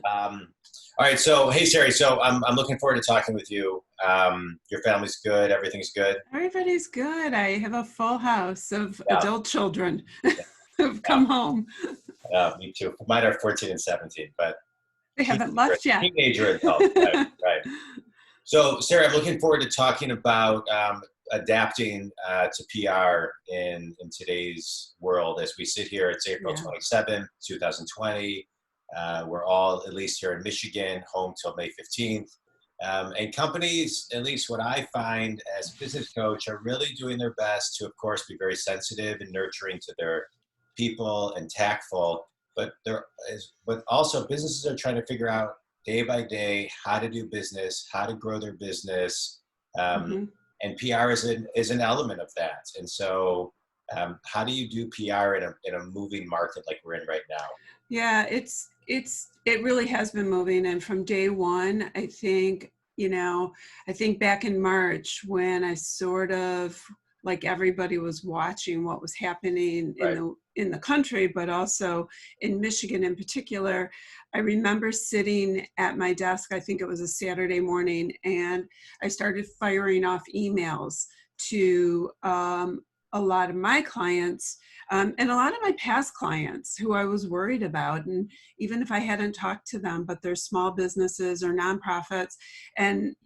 All right. So, hey, Sherry. So, I'm looking forward to talking with you. Your family's good. Everything's good. Everybody's good. I have a full house of Yeah. adult children who've Yeah. come home. Me too. Mine are 14 and 17, but They haven't teenager, left yet. teenager adults. Right. Right. So, Sarah, I'm looking forward to talking about adapting to PR in today's world. As we sit here, it's April Yeah. 27th, 2020. We're all, at least here in Michigan, home till May 15th. And companies, at least what I find as a business coach, are really doing their best to, of course, be very sensitive and nurturing to their people and tactful. But also businesses are trying to figure out day by day how to do business, how to grow their business, um, hmm and PR is an element of that. And so, how do you do PR in a moving market like we're in right now? Yeah, it really has been moving. And from day one, I think back in March when I sort of like everybody was watching what was happening Right. in the country, but also in Michigan in particular. I remember sitting at my desk, I think it was a Saturday morning, and I started firing off emails to a lot of my clients and a lot of my past clients who I was worried about. And even if I hadn't talked to them, but they're small businesses or nonprofits, and,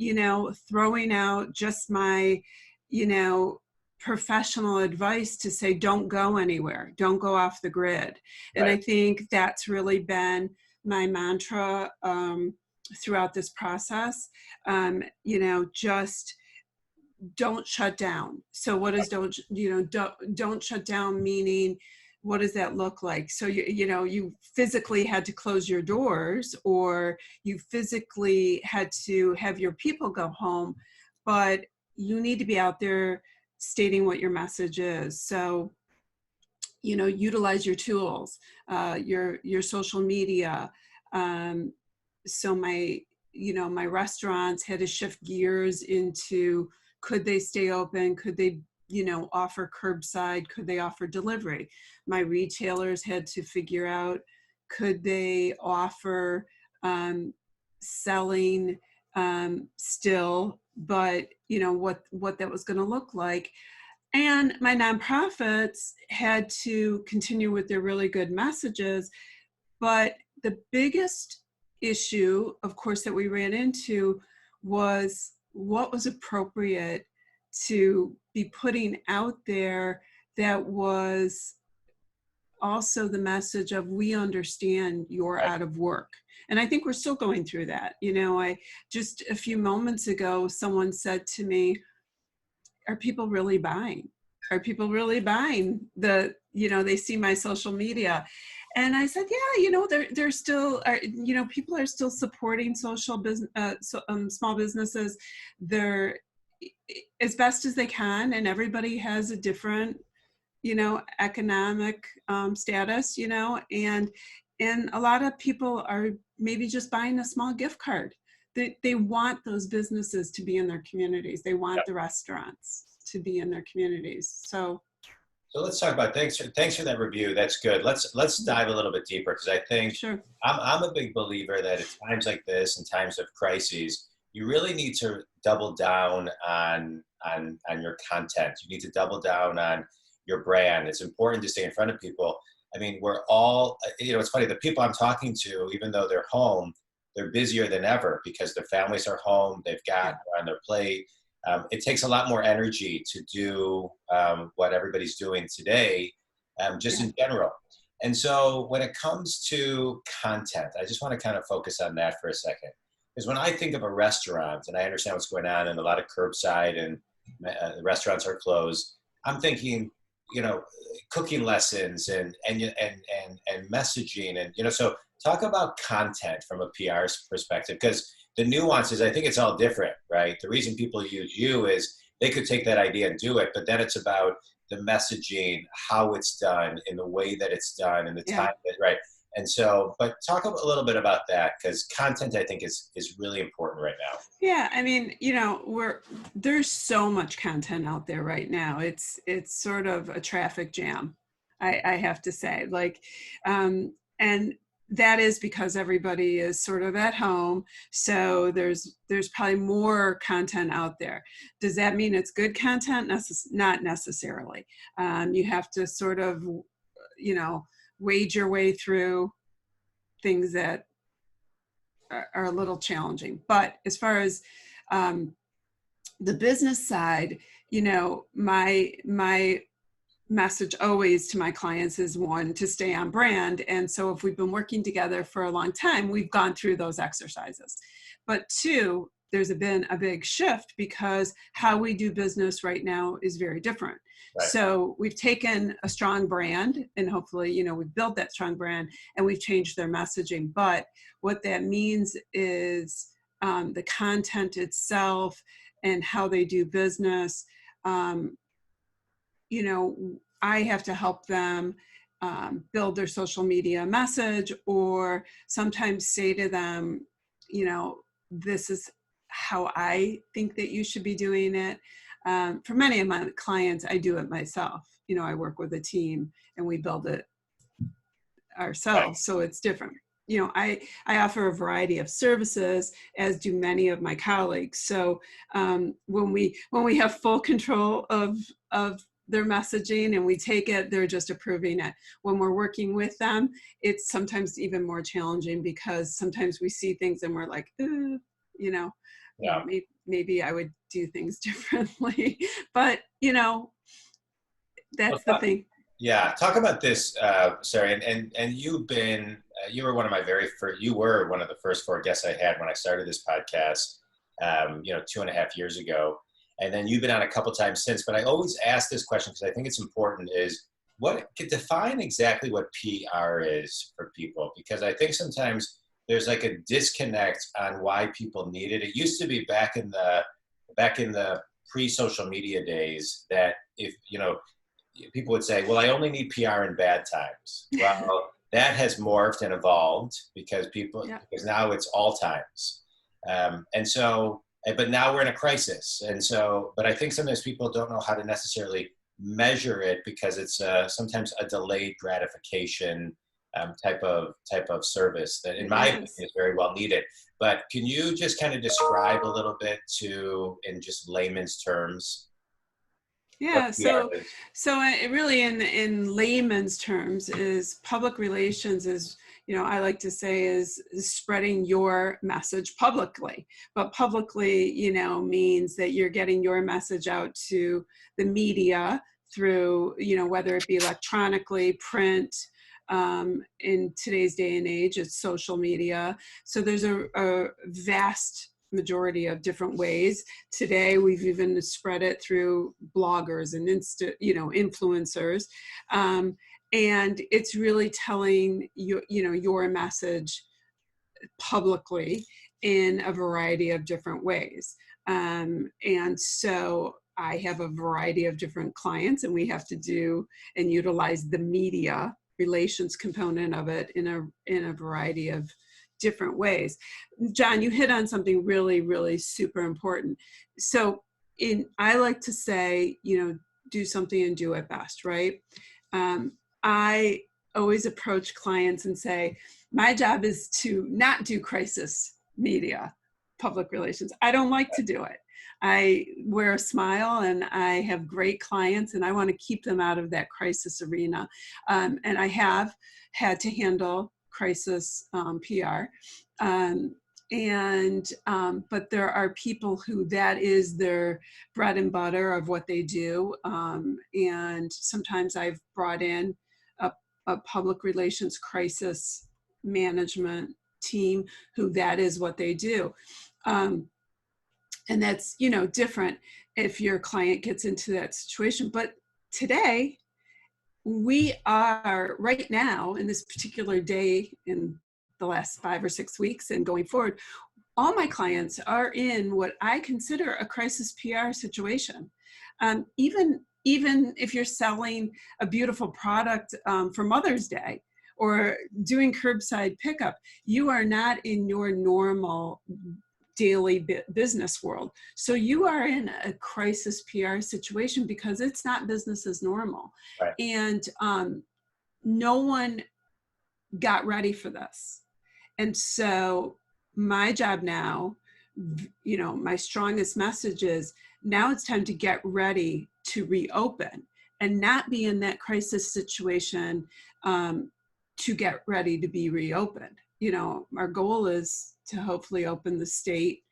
throwing out just my, you know, professional advice to say, don't go anywhere, don't go off the grid. And Right. I think that's really been my mantra throughout this process. Just don't shut down. So what is don't shut down meaning? What does that look like? So you physically had to close your doors, or you physically had to have your people go home, but you need to be out there stating what your message is. So utilize your tools, your social media. um, so my restaurants had to shift gears into, could they stay open, could they offer curbside, could they offer delivery? My retailers had to figure out, could they offer selling still, but what that was going to look like. And my nonprofits had to continue with their really good messages. But the biggest issue, of course, that we ran into was what was appropriate to be putting out there that was also the message of, we understand you're Right. out of work. And I think we're still going through that. I just a few moments ago, someone said to me, are people really buying? Are people really buying they see my social media? And I said, yeah, they're still, people are still supporting social business, small businesses. They're as best as they can, and everybody has a different, economic status, and a lot of people are maybe just buying a small gift card. They want those businesses to be in their communities. They want the restaurants to be in their communities. So let's talk about thanks for that review. That's good. Let's dive a little bit deeper because I think Sure. I'm a big believer that at times like this, in times of crises, you really need to double down on your content. You need to double down on your brand. It's important to stay in front of people. I mean, we're all, it's funny, the people I'm talking to, even though they're home, they're busier than ever because their families are home, they've got Yeah. on their plate. It takes a lot more energy to do what everybody's doing today, just Yeah. in general. And so when it comes to content, I just want to kind of focus on that for a second. Because when I think of a restaurant and I understand what's going on and a lot of curbside and the restaurants are closed, I'm thinking, you know, cooking lessons and messaging and so talk about content from a PR perspective because the nuances, I think it's all different, right? The reason people use you is they could take that idea and do it, but then it's about the messaging, how it's done, in the way that it's done, and the Yeah. time that right. And so, but talk a little bit about that because content, I think, is really important right now. Yeah, I mean, there's so much content out there right now. It's sort of a traffic jam, I have to say. And that is because everybody is sort of at home. So there's probably more content out there. Does that mean it's good content? Not necessarily. You have to sort of, wade your way through things that are a little challenging. But as far as the business side, my message always to my clients is, one, to stay on brand. And so if we've been working together for a long time, we've gone through those exercises. But two, there's been a big shift because how we do business right now is very different. Right. So we've taken a strong brand and hopefully, we've built that strong brand and we've changed their messaging. But what that means is the content itself and how they do business, I have to help them build their social media message, or sometimes say to them, this is how I think that you should be doing it. For many of my clients, I do it myself. I work with a team and we build it ourselves. Right. So it's different. I offer a variety of services, as do many of my colleagues. So when we have full control of their messaging and we take it, they're just approving it. When we're working with them, it's sometimes even more challenging because sometimes we see things and we're like, yeah. maybe I would do things differently. But, that's the thing. Yeah, talk about this, Sarah, and you've been, you were one of the first 4 guests I had when I started this podcast, 2.5 years ago. And then you've been on a couple times since, but I always ask this question because I think it's important, is define exactly what PR is for people, because I think sometimes there's like a disconnect on why people need it. It used to be back in the pre-social media days that if, people would say, well, I only need PR in bad times. Well, that has morphed and evolved because because now it's all times. But now we're in a crisis. And so, but I think sometimes people don't know how to necessarily measure it because it's sometimes a delayed gratification type of service that in my opinion is very well needed. But can you just kind of describe a little bit in just layman's terms? Yeah, so it really in layman's terms is public relations is, I like to say is spreading your message publicly. But publicly, means that you're getting your message out to the media through, whether it be electronically, print, in today's day and age, it's social media. So there's a vast majority of different ways. Today, we've even spread it through bloggers and influencers. And it's really telling your message publicly in a variety of different ways. And so I have a variety of different clients, and we have to do and utilize the media relations component of it in a variety of different ways. John, you hit on something really, really super important. So I like to say, do something and do it best, right? I always approach clients and say, my job is to not do crisis media, public relations. I don't like to do it. I wear a smile and I have great clients and I want to keep them out of that crisis arena. And I have had to handle crisis PR. But there are people who that is their bread and butter of what they do. And sometimes I've brought in a public relations crisis management team who that is what they do. And that's, different if your client gets into that situation. But today, we are right now in this particular day in the last 5 or 6 weeks and going forward, all my clients are in what I consider a crisis PR situation. Even if you're selling a beautiful product for Mother's Day or doing curbside pickup, you are not in your normal daily business world. So you are in a crisis PR situation because it's not business as normal. Right. And no one got ready for this. And so my job now, you know, my strongest message is now it's time to get ready to reopen and not be in that crisis situation to get ready to be reopened. You know, our goal is to hopefully open the state,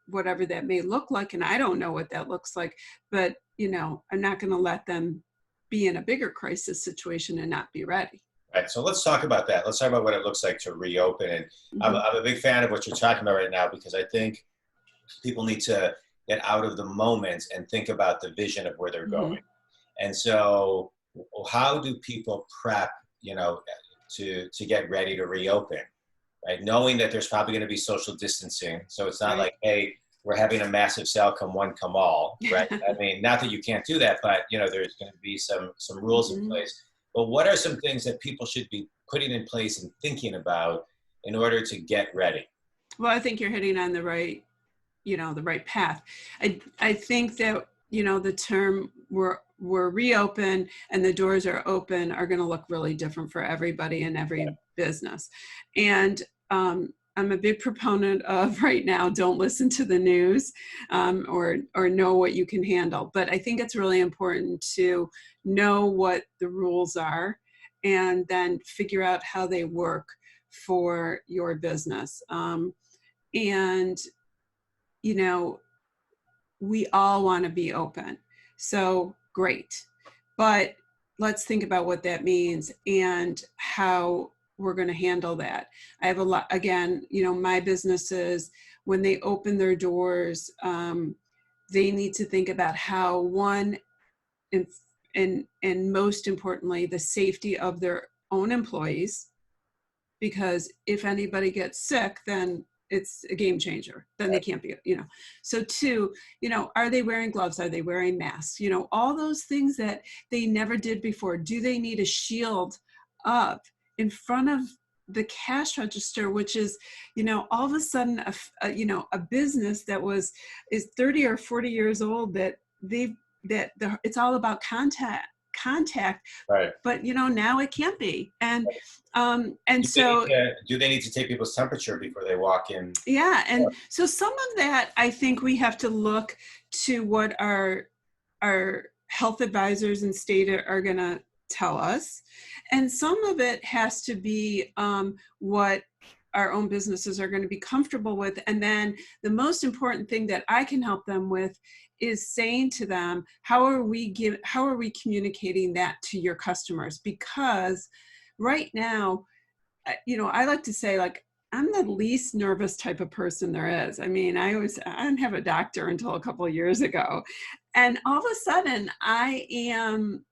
whatever that may look like. And I don't know what that looks like, but, you know, I'm not going to let them be in a bigger crisis situation and not be ready. Right. So let's talk about that. Let's talk about what it looks like to reopen. And I'm a big fan of what you're talking about right now, because I think people need to get out of the moment and think about the vision of where they're going. And so how do people prep, you know, to get ready to reopen, right? Knowing that there's probably going to be social distancing. So it's not like, hey, we're having a massive sale, come one, come all, right? I mean, not that you can't do that, but, you know, there's going to be some rules in place. But what are some things that people should be putting in place and thinking about in order to get ready? Well, I think you're hitting on the right, you know, the right path. I think that, you know, the term we're reopened and the doors are open are going to look really different for everybody in every business. And I'm a big proponent of right now, don't listen to the news or know what you can handle. But I think it's really important to know what the rules are and then figure out how they work for your business. And, you know, we all want to be open. So great. But let's think about what that means and how we're going to handle that. I have a lot, again, you know, my businesses, when they open their doors, they need to think about how, one, and most importantly, the safety of their own employees, because if anybody gets sick, then it's a game changer. Then they can't be, you know. So two, you know, are they wearing gloves? Are they wearing masks? You know, all those things that they never did before. Do they need a shield up in front of the cash register, which is, you know, all of a sudden, you know, a business that is 30 or 40 years old, that it's all about contact, right? But, you know, now it can't be. And do they need to take people's temperature before they walk in? Yeah. And so some of that, I think we have to look to what our health advisors in state are going to tell us. And some of it has to be what our own businesses are going to be comfortable with. And then the most important thing that I can help them with is saying to them, how are we communicating that to your customers? Because right now, you know, I like to say, like, I'm the least nervous type of person there is. I mean, I didn't have a doctor until a couple of years ago. And all of a sudden I am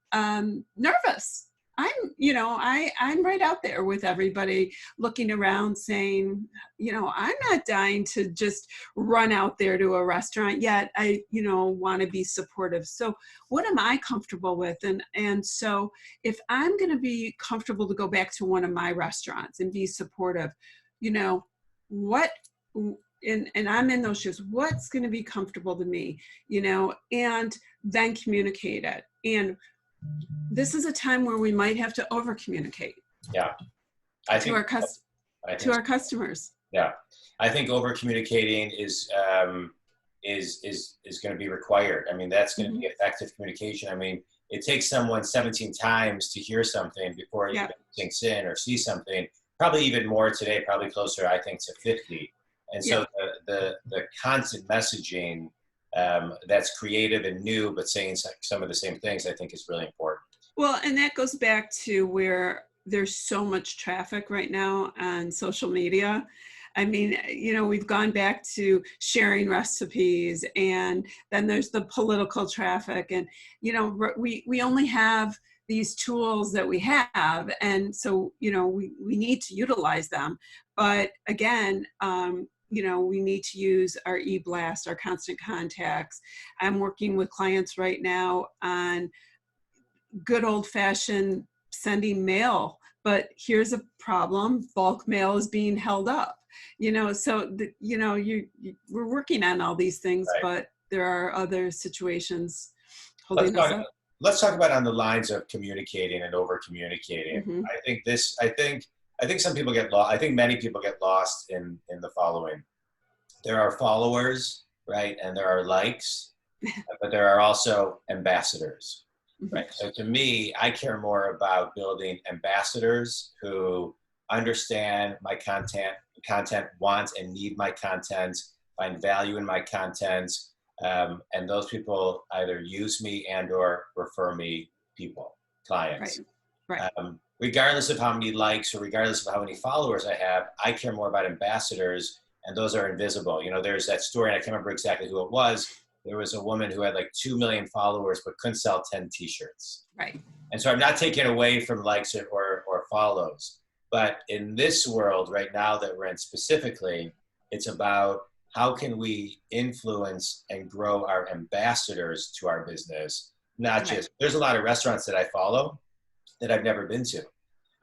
nervous. I'm right out there with everybody looking around saying, you know, I'm not dying to just run out there to a restaurant yet. I, you know, want to be supportive. So what am I comfortable with? And so if I'm going to be comfortable to go back to one of my restaurants and be supportive, you know, and I'm in those shoes, what's going to be comfortable to me, you know, and then communicate it. And this is a time where we might have to over communicate. Yeah. To our customers. Yeah. I think over communicating is going to be required. I mean, that's going to be effective communication. I mean, it takes someone 17 times to hear something before it even sinks in or see something. Probably even more today, probably closer, I think, to 50. And so the constant messaging that's creative and new, but saying some of the same things, I think is really important. Well, and that goes back to where there's so much traffic right now on social media. I mean, you know, we've gone back to sharing recipes, and then there's the political traffic, and, you know, we only have these tools that we have. And so, you know, we need to utilize them. But again, you know, we need to use our e-blast, our constant contacts. I'm working with clients right now on good old fashioned sending mail, but here's a problem: bulk mail is being held up. You know, so you know, we're working on all these things, but there are other situations holding us up. let's talk about on the lines of communicating and over communicating. Mm-hmm. I think some people get lost. I think many people get lost in the following. There are followers, right? And there are likes, but there are also ambassadors, right? So to me, I care more about building ambassadors who understand my content, want and need my content, find value in my content. And those people either use me and or refer me people, clients. Right. Regardless of how many likes or regardless of how many followers I have, I care more about ambassadors, and those are invisible. You know, there's that story, and I can't remember exactly who it was. There was a woman who had like 2 million followers, but couldn't sell 10 t-shirts. Right. And so I'm not taking away from likes or follows, but in this world right now that we're in specifically, it's about how can we influence and grow our ambassadors to our business? Not just, there's a lot of restaurants that I follow that I've never been to,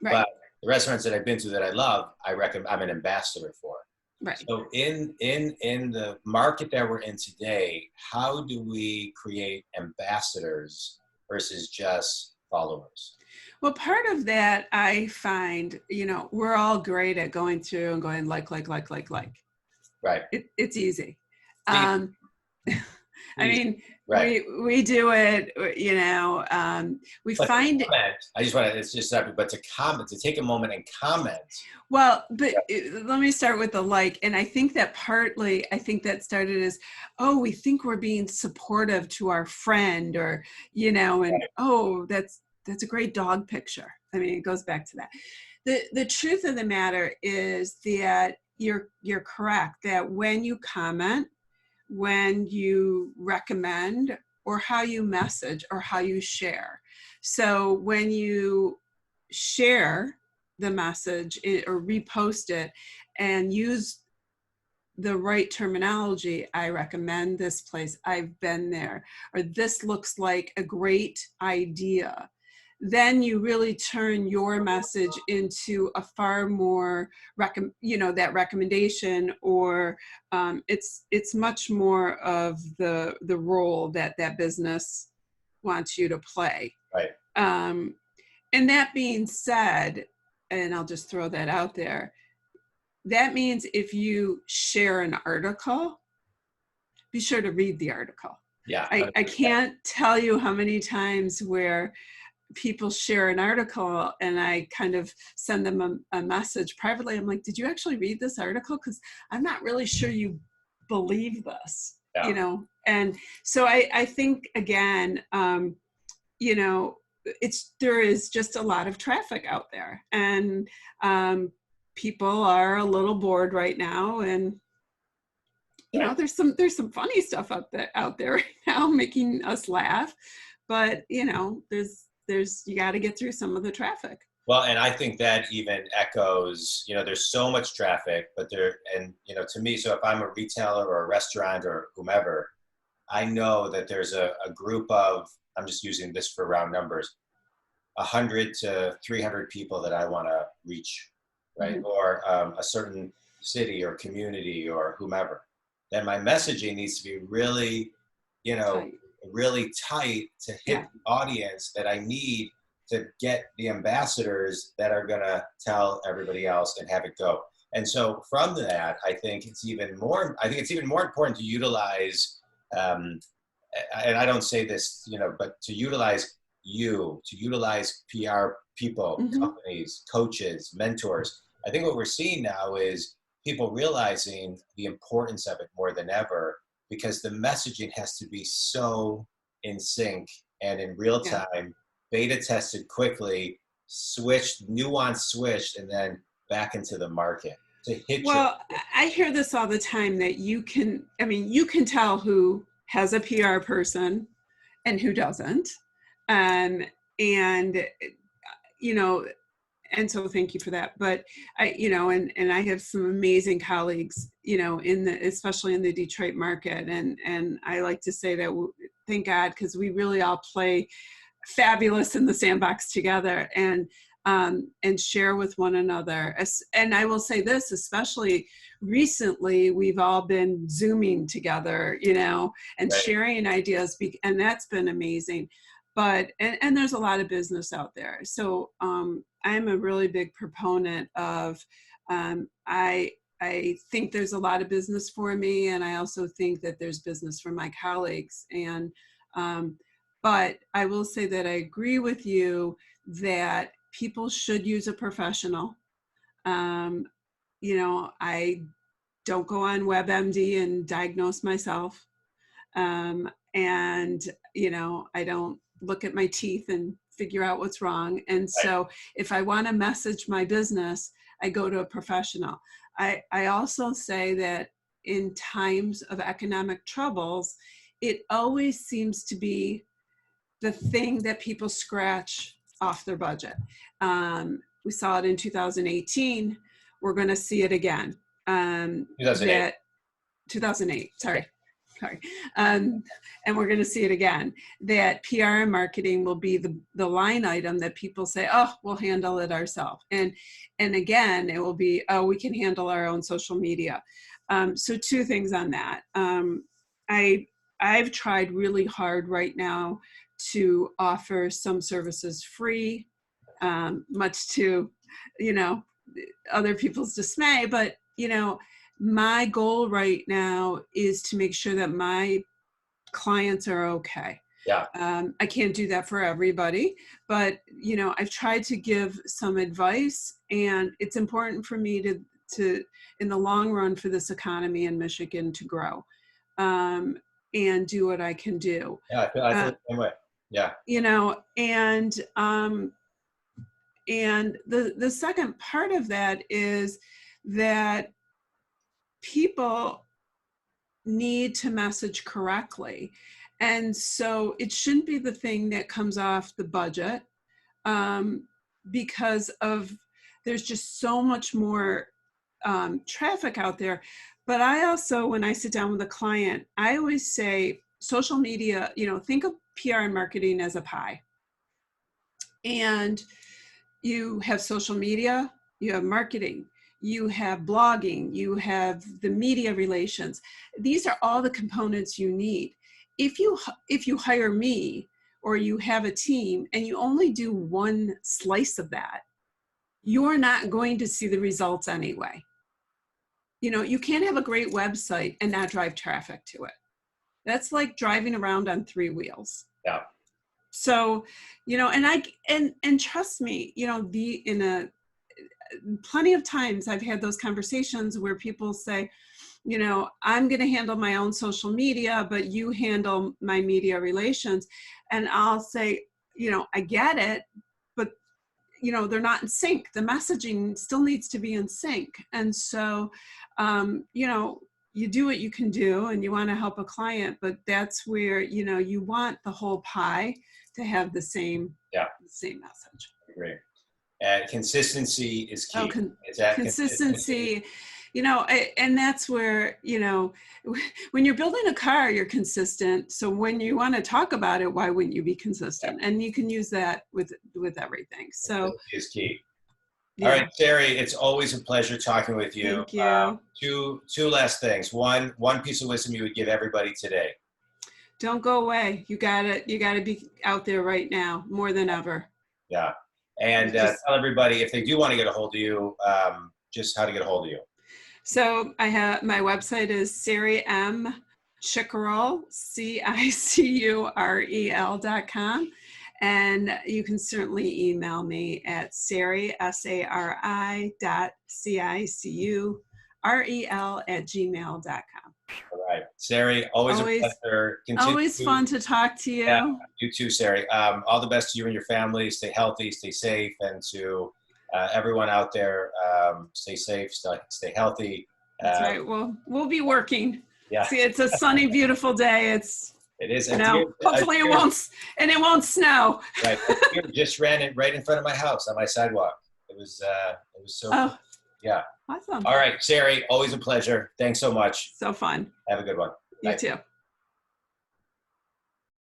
but the restaurants that I've been to that I love, I'm an ambassador for. Right. So in the market that we're in today, how do we create ambassadors versus just followers? Well, part of that I find, you know, we're all great at going through and going like. Right. It's easy. I mean, right. we do it, you know, we find comment, I just want to, it's just that, but to comment, to take a moment and comment. Well, but let me start with the like, and I think that partly, I think that started as, oh, we think we're being supportive to our friend, or, you know, and oh, that's a great dog picture. I mean, it goes back to that. The truth of the matter is that you're correct that when you comment, when you recommend, or how you message, or how you share. So when you share the message or repost it and use the right terminology, I recommend this place, I've been there, or this looks like a great idea, then you really turn your message into a far more, that recommendation, or it's much more of the role that business wants you to play. Right. And that being said, and I'll just throw that out there, that means if you share an article, be sure to read the article. Yeah. I can't tell you how many times where people share an article and I kind of send them a message privately. I'm like, did you actually read this article? Because I'm not really sure you believe this, you know? And so I think, again, you know, there is just a lot of traffic out there, and people are a little bored right now, and you know, there's some funny stuff out there right now making us laugh, but you know, you got to get through some of the traffic. Well, and I think that even echoes, you know, there's so much traffic, but you know, to me, so if I'm a retailer or a restaurant or whomever, I know that there's a group of, I'm just using this for round numbers, 100 to 300 people that I want to reach, right? Mm-hmm. Or a certain city or community or whomever. Then my messaging needs to be really, you know, really tight to hit the audience that I need to get the ambassadors that are going to tell everybody else and have it go. And so from that, I think it's even more important to utilize, and I don't say this, you know, but to utilize PR people, mm-hmm. companies, coaches, mentors. I think what we're seeing now is people realizing the importance of it more than ever, because the messaging has to be so in sync and in real time, beta tested quickly, switched, and then back into the market to hit. Well, I hear this all the time that you can tell who has a PR person and who doesn't. And, you know, and so thank you for that. But and I have some amazing colleagues, you know, especially in the Detroit market. And I like to say that thank God, because we really all play fabulous in the sandbox together and share with one another. And I will say this, especially recently, we've all been Zooming together, you know, and sharing ideas, and that's been amazing. but, and there's a lot of business out there. So I'm a really big proponent of, I think there's a lot of business for me, and I also think that there's business for my colleagues. And but I will say that I agree with you that people should use a professional. Um, I don't go on WebMD and diagnose myself. And, I don't look at my teeth and figure out what's wrong. And so if I want to message my business, I go to a professional. I also say that in times of economic troubles, it always seems to be the thing that people scratch off their budget. We saw it in 2018. We're going to see it again. 2008. 2008, sorry. And we're going to see it again, that PR and marketing will be the line item that people say, oh, we'll handle it ourselves. And again, it will be, oh, we can handle our own social media. So two things on that. I've tried really hard right now to offer some services free, much to, other people's dismay, but, my goal right now is to make sure that my clients are okay. Yeah. I can't do that for everybody, but I've tried to give some advice, and it's important for me to in the long run for this economy in Michigan to grow, and do what I can do. Yeah, I feel the same way. Yeah. And the second part of that is that people need to message correctly. And so it shouldn't be the thing that comes off the budget, because there's just so much more traffic out there. But I also, when I sit down with a client, I always say social media, think of PR and marketing as a pie. And you have social media, you have marketing, you have blogging, you have the media relations. These are all the components you need. If you hire me, or you have a team and you only do one slice of that, you're not going to see the results anyway. You can't have a great website and not drive traffic to it. That's like driving around on three wheels. Yeah. So, and trust me, plenty of times I've had those conversations where people say, I'm going to handle my own social media, but you handle my media relations. And I'll say, I get it, but, they're not in sync. The messaging still needs to be in sync. And so, you do what you can do and you want to help a client, but that's where, you want the whole pie to have the same message. Great. Consistency is key. Consistency, and that's where, when you're building a car, you're consistent. So when you want to talk about it, why wouldn't you be consistent? Yeah. And you can use that with everything. So is key. Yeah. All right, Sari, it's always a pleasure talking with you. Thank you. Two last things. One piece of wisdom you would give everybody today. Don't go away. You gotta be out there right now more than ever. Yeah. And tell everybody, if they do want to get a hold of you, just how to get a hold of you. So my website is Sari M. Cicurel, CICUREL.com. And you can certainly email me at Sari, SARI.CICUREL@gmail.com. All right. Sari, always a pleasure. Always fun to talk to you. Yeah, you too, Sari. All the best to you and your family. Stay healthy, stay safe, and to everyone out there, stay safe, stay healthy. That's right. Well, we'll be working. Yeah. See, it's a sunny, beautiful day. It is. Hopefully it won't snow. Right. Just ran it right in front of my house on my sidewalk. It was so cool. Yeah. Awesome. All right, Sari, always a pleasure. Thanks so much. So fun. Have a good one. You too.